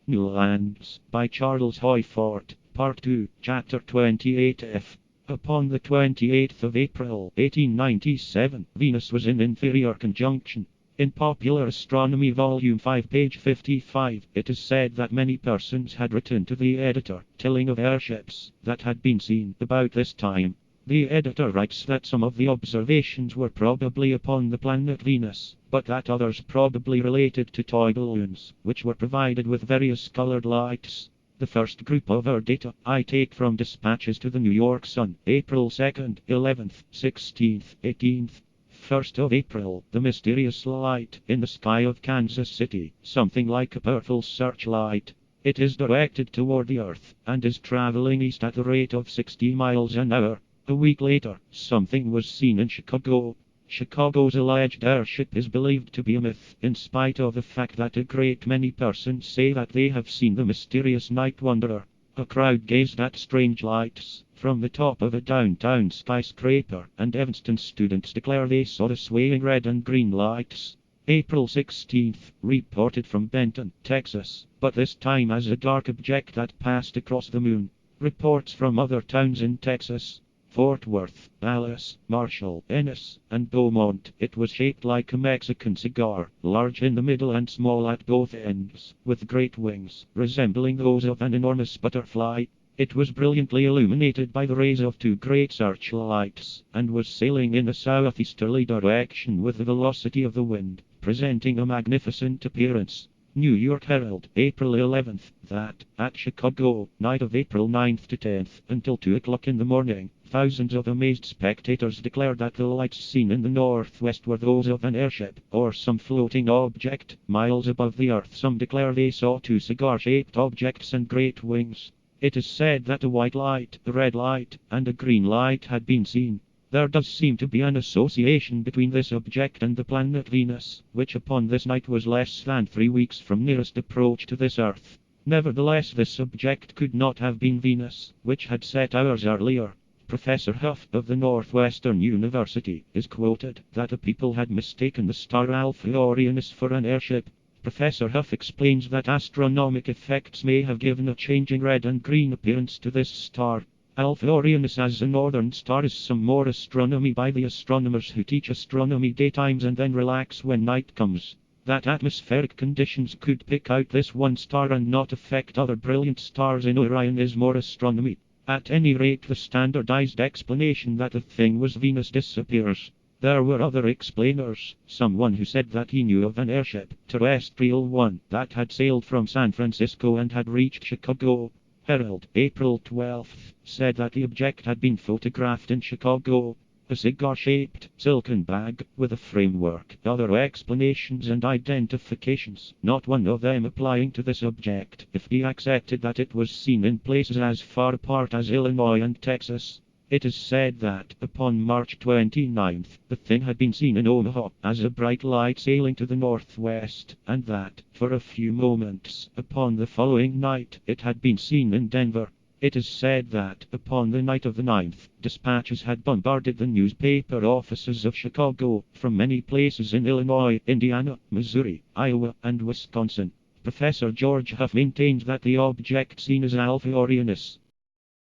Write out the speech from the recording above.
New Lands, by Charles Hoyfort, Part 2, Chapter 28F. Upon the 28th of April, 1897, Venus was in inferior conjunction. In Popular Astronomy Volume 5, page 55, it is said that many persons had written to the editor, telling of airships that had been seen about this time. The editor writes that some of the observations were probably upon the planet Venus, but that others probably related to toy balloons, which were provided with various colored lights. The first group of our data I take from dispatches to the New York Sun, April 2nd, 11th, 16th, 18th. 1st of April, the mysterious light in the sky of Kansas City, something like a purple searchlight. It is directed toward the Earth, and is traveling east at the rate of 60 miles an hour. A week later, something was seen in Chicago. Chicago's alleged airship is believed to be a myth, in spite of the fact that a great many persons say that they have seen the mysterious night wanderer. A crowd gazed at strange lights from the top of a downtown skyscraper, and Evanston students declare they saw the swaying red and green lights. April 16th, reported from Benton, Texas, but this time as a dark object that passed across the moon. Reports from other towns in Texas: Fort Worth, Dallas, Marshall, Ennis, and Beaumont. It was shaped like a Mexican cigar, large in the middle and small at both ends, with great wings, resembling those of an enormous butterfly. It was brilliantly illuminated by the rays of two great searchlights, and was sailing in a southeasterly direction with the velocity of the wind, presenting a magnificent appearance. New York Herald, April 11th, that, at Chicago, night of April 9th to 10th, until 2 o'clock in the morning, thousands of amazed spectators declared that the lights seen in the northwest were those of an airship, or some floating object, miles above the Earth. Some declare they saw two cigar-shaped objects and great wings. It is said that a white light, a red light, and a green light had been seen. There does seem to be an association between this object and the planet Venus, which upon this night was less than 3 weeks from nearest approach to this Earth. Nevertheless, this object could not have been Venus, which had set hours earlier. Professor Huff of the Northwestern University is quoted that the people had mistaken the star Alpha Orionis for an airship. Professor Huff explains that astronomic effects may have given a changing red and green appearance to this star. Alpha Orionis as a northern star is some more astronomy by the astronomers who teach astronomy daytimes and then relax when night comes. That atmospheric conditions could pick out this one star and not affect other brilliant stars in Orion is more astronomy. At any rate, the standardized explanation that the thing was Venus disappears. There were other explainers. Someone who said that he knew of an airship, terrestrial one, that had sailed from San Francisco and had reached Chicago. Herald, April 12th, said that the object had been photographed in Chicago. A cigar-shaped, silken bag, with a framework, other explanations and identifications, not one of them applying to this object, if he accepted that it was seen in places as far apart as Illinois and Texas. It is said that, upon March 29th, the thing had been seen in Omaha, as a bright light sailing to the northwest, and that, for a few moments, upon the following night, it had been seen in Denver. It is said that, upon the night of the 9th, dispatches had bombarded the newspaper offices of Chicago, from many places in Illinois, Indiana, Missouri, Iowa, and Wisconsin. Professor George Huff maintains that the object seen as Alpha Orionis,